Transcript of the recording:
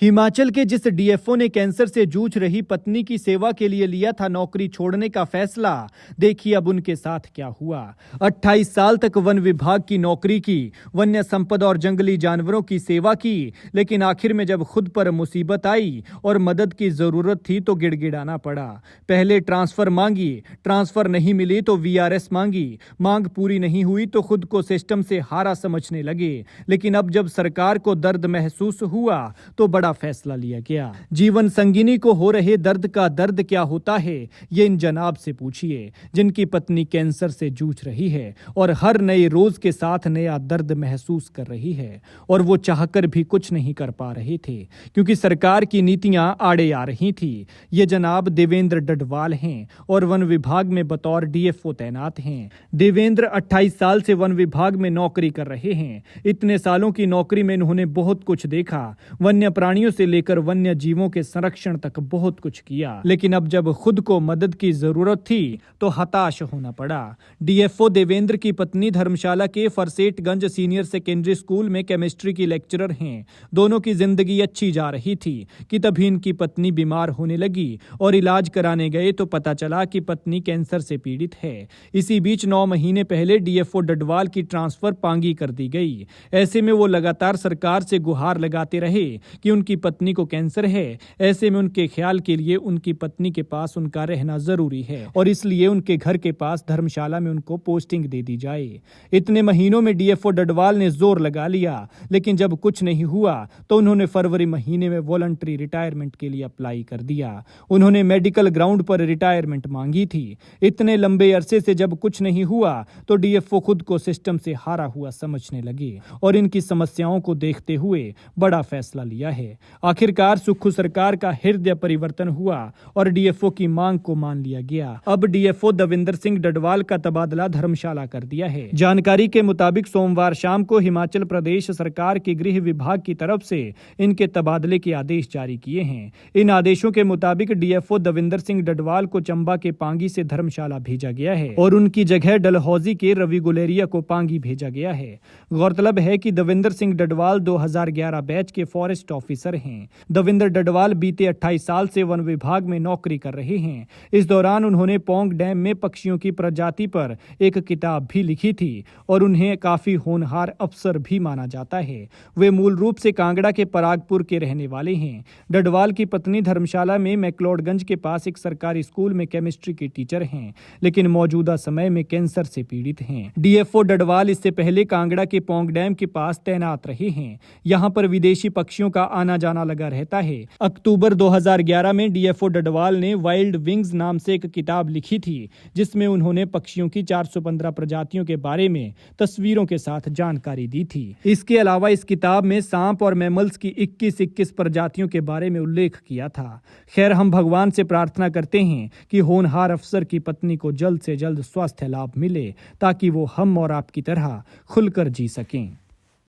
हिमाचल के जिस डीएफओ ने कैंसर से जूझ रही पत्नी की सेवा के लिए लिया था नौकरी छोड़ने का फैसला, देखिए अब उनके साथ क्या हुआ। 28 साल तक वन विभाग की नौकरी की, वन्य संपदा और जंगली जानवरों की सेवा की, लेकिन आखिर में जब खुद पर मुसीबत आई और मदद की जरूरत थी तो गिड़गिड़ाना पड़ा। पहले ट्रांसफर मांगी, ट्रांसफर नहीं मिली तो वीआरएस मांगी, मांग पूरी नहीं हुई तो खुद को सिस्टम से हारा समझने लगे। लेकिन अब जब सरकार को दर्द महसूस हुआ तो बड़ा फैसला लिया गया। जीवन संगिनी को हो रहे दर्द का दर्द क्या होता है, ये इन जनाब से पूछिए जिनकी पत्नी कैंसर से जूझ रही है और हर नए रोज के साथ नया दर्द महसूस कर रही है, और वो चाहकर भी कुछ नहीं कर पा रहे थे क्योंकि सरकार की नीतियां आड़े आ रही थी। ये जनाब देवेंद्र डडवाल हैं और वन विभाग में बतौर डीएफओ तैनात हैं। देवेंद्र 28 साल से वन विभाग में नौकरी कर रहे हैं। इतने सालों की नौकरी में इन्होंने बहुत कुछ देखा, वन्य प्राणियों से लेकर वन्य जीवों के संरक्षण तक बहुत कुछ किया। लेकिन अब जब खुद को मदद की जरूरत थी तो हताश होना पड़ा। डीएफओ देवेंद्र की पत्नी धर्मशाला के फरसेटगंज सीनियर सेकेंडरी स्कूल में केमिस्ट्री की लेक्चरर हैं। दोनों की जिंदगी अच्छी जा रही थी कि तभी इनकी पत्नी बीमार होने लगी और इलाज कराने गए तो पता चला कि पत्नी कैंसर से पीड़ित है। इसी बीच 9 महीने पहले डीएफओ डडवाल की ट्रांसफर पांगी कर दी गई। ऐसे में वो लगातार सरकार से गुहार लगाते रहे कि उनकी पत्नी को कैंसर है। ऐसे में उनके ख्याल के लिए उनकी पत्नी के पास उनका रहना जरूरी है और इसलिए उनके घर के पास धर्मशाला में उनको पोस्टिंग दे दी जाए। इतने महीनों में डीएफओ डडवाल ने जोर लगा लिया, लेकिन जब कुछ नहीं हुआ तो उन्होंने फरवरी महीने में वॉलंटरी रिटायरमेंट के लिए अप्लाई कर दिया। उन्होंने मेडिकल ग्राउंड पर रिटायरमेंट मांगी थी। इतने लंबे अरसे से जब कुछ नहीं हुआ तो डीएफओ खुद को सिस्टम से हारा हुआ समझने लगे और इनकी समस्याओं को देखते हुए बड़ा फैसला लिया है। आखिरकार सुक्खू सरकार का हृदय परिवर्तन हुआ और डीएफओ की मांग को मान लिया गया। अब डीएफओ देवेंद्र सिंह डडवाल का तबादला धर्मशाला कर दिया है। जानकारी के मुताबिक सोमवार शाम को हिमाचल प्रदेश सरकार के गृह विभाग की तरफ से इनके तबादले के आदेश जारी किए हैं। इन आदेशों के मुताबिक डीएफओ देवेंद्र सिंह डडवाल को चंबा के पांगी से धर्मशाला भेजा गया है और उनकी जगह डलहौजी के रवि गुलेरिया को पांगी भेजा गया है। गौरतलब है कि देवेंद्र सिंह डडवाल 2011 बैच के फॉरेस्ट ऑफिसर हैं। देवेंद्र डडवाल बीते 28 साल से वन विभाग में नौकरी कर रहे हैं। इस दौरान उन्होंने पौंग डैम में पक्षियों की प्रजाति पर एक किताब भी लिखी थी और उन्हें काफी होनहार अफसर भी माना जाता है। वे मूल रूप से कांगड़ा के परागपुर के रहने वाले हैं। डडवाल की पत्नी धर्मशाला में मैक्लोडगंज के पास एक सरकारी स्कूल में केमिस्ट्री की टीचर हैं, लेकिन मौजूदा समय में कैंसर से पीड़ित हैं। डीएफओ डडवाल इससे पहले कांगड़ा के पौंग डैम के पास तैनात रहे हैं। यहाँ पर विदेशी पक्षियों का आना जाना लगा रहता है। अक्टूबर 2011 में डीएफओ डडवाल ने वाइल्ड विंग्स नाम से एक किताब लिखी थी जिसमें उन्होंने पक्षियों की 415 प्रजातियों के बारे में तस्वीरों के साथ जानकारी दी थी। इसके अलावा इस किताब में सांप और मैमल्स की 21 प्रजातियों के बारे में उल्लेख किया था। खैर, हम भगवान से प्रार्थना करते हैं कि होनहार अफसर की पत्नी को जल्द से जल्द स्वास्थ्य लाभ मिले ताकि वो हम और आपकी तरह खुलकर जी सकें।